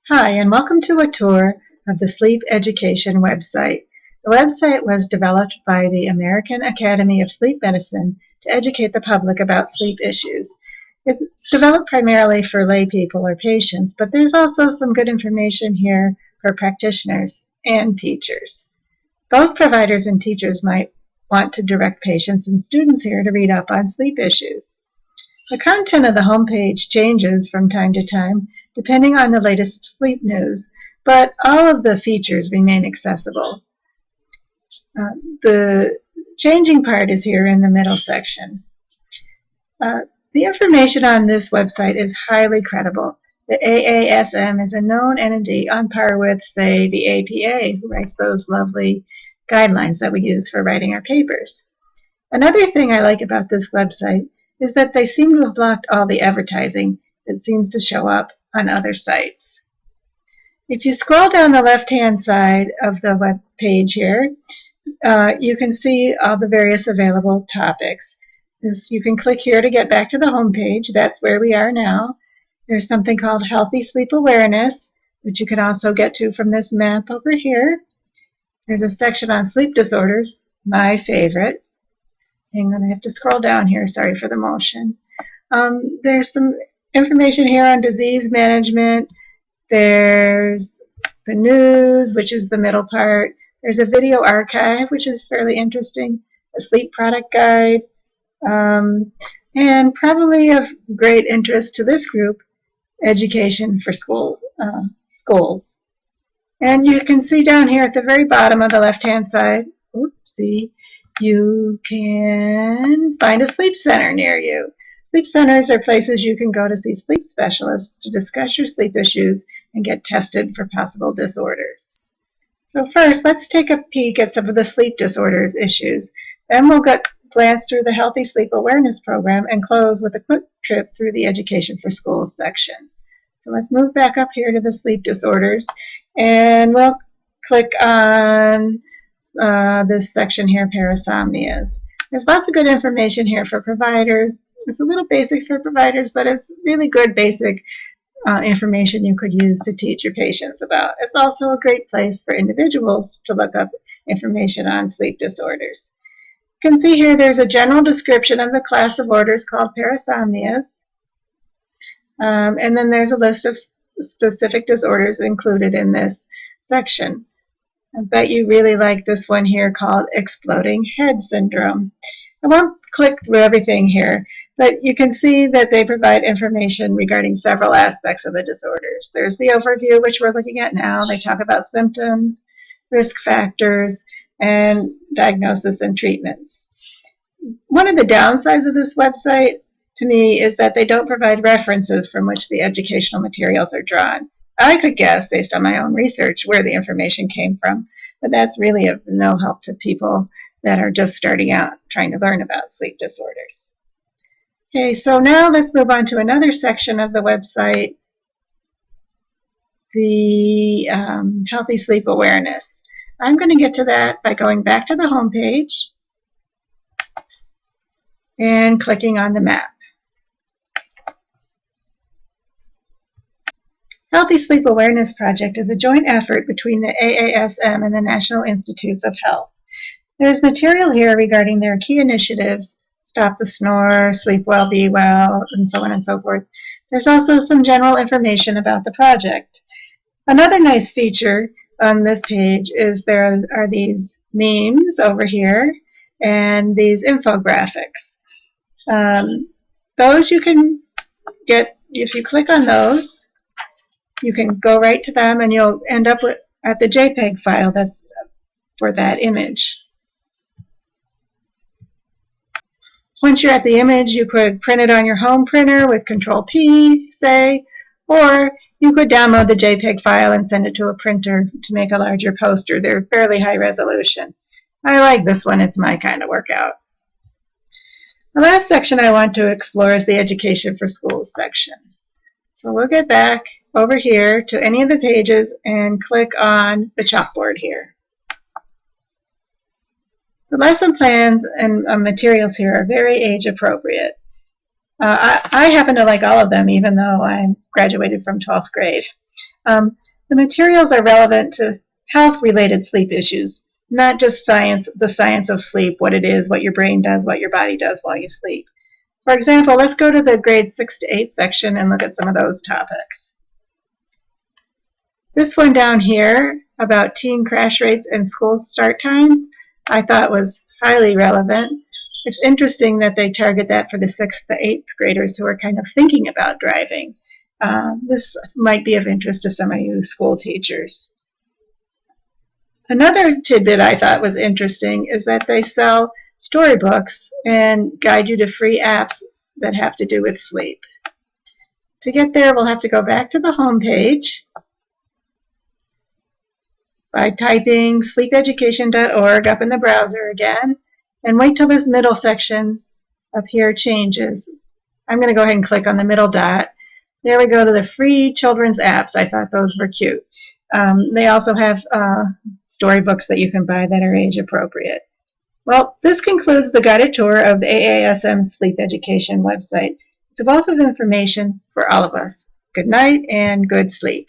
Hi, and welcome to a tour of the Sleepeducation website. The website was developed by the American Academy of Sleep Medicine to educate the public about sleep issues. It's developed primarily for lay people or patients, but there's also some good information here for practitioners and teachers. Both providers and teachers might want to direct patients and students here to read up on sleep issues. The content of the homepage changes from time to time depending on the latest sleep news, but all of the features remain accessible. The changing part is here in the middle section. The information on this website is highly credible. The AASM is a known entity on par with, say, the APA, who writes those lovely guidelines that we use for writing our papers. Another thing I like about this website is that they seem to have blocked all the advertising that seems to show up on other sites. If you scroll down the left-hand side of the web page here, you can see all the various available topics. You can click here to get back to the home page. That's where we are now. There's something called Healthy Sleep Awareness, which you can also get to from this map over here. There's a section on sleep disorders, my favorite. I'm going to have to scroll down here, sorry for the motion. There's some information here on disease management. There's the news, which is the middle part. There's a video archive, which is fairly interesting, a sleep product guide, and probably of great interest to this group, education for schools. And you can see down here at the very bottom of the left-hand side, oopsie, you can find a sleep center near you. Sleep centers are places you can go to see sleep specialists to discuss your sleep issues and get tested for possible disorders. So first, let's take a peek at some of the sleep disorders issues. Then we'll glance through the Healthy Sleep Awareness program and close with a quick trip through the Education for Schools section. So let's move back up here to the sleep disorders, and we'll click on this section here, parasomnias. There's lots of good information here for providers. It's a little basic for providers, but it's really good basic information you could use to teach your patients about. It's also a great place for individuals to look up information on sleep disorders. You can see here there's a general description of the class of orders called parasomnias, and then there's a list of specific disorders included in this section. I bet you really like this one here called exploding head syndrome. I won't click through everything here, but you can see that they provide information regarding several aspects of the disorders. There's the overview, which we're looking at now. They talk about symptoms, risk factors, and diagnosis and treatments. One of the downsides of this website, to me, is that they don't provide references from which the educational materials are drawn. I could guess, based on my own research, where the information came from, but that's really of no help to people that are just starting out trying to learn about sleep disorders. Okay, so now let's move on to another section of the website, the Healthy Sleep Awareness. I'm going to get to that by going back to the home page and clicking on the map. Healthy Sleep Awareness Project is a joint effort between the AASM and the National Institutes of Health. There's material here regarding their key initiatives, Stop the Snore, Sleep Well, Be Well, and so on and so forth. There's also some general information about the project. Another nice feature on this page is there are these memes over here and these infographics. Those you can get, if you click on those, you can go right to them and you'll end up at the JPEG file that's for that image. Once you're at the image, you could print it on your home printer with Control-P, say, or you could download the JPEG file and send it to a printer to make a larger poster. They're fairly high resolution. I like this one. It's my kind of workout. The last section I want to explore is the Education for Schools section. So we'll get back over here to any of the pages and click on the chalkboard here. The lesson plans and materials here are very age appropriate. I happen to like all of them, even though I graduated from 12th grade. The materials are relevant to health-related sleep issues, not just the science of sleep, what it is, what your brain does, what your body does while you sleep. For example, let's go to the grades 6 to 8 section and look at some of those topics. This one down here about teen crash rates and school start times, I thought was highly relevant. It's interesting that they target that for the 6th to 8th graders who are kind of thinking about driving. This might be of interest to some of you school teachers. Another tidbit I thought was interesting is that they sell storybooks and guide you to free apps that have to do with sleep. To get there, we'll have to go back to the home page by typing sleepeducation.org up in the browser again, and wait till this middle section up here changes. I'm going to go ahead and click on the middle dot. There we go to the free children's apps. I thought those were cute. They also have storybooks that you can buy that are age appropriate. Well, this concludes the guided tour of the AASM Sleep Education website. It's a wealth of information for all of us. Good night and good sleep.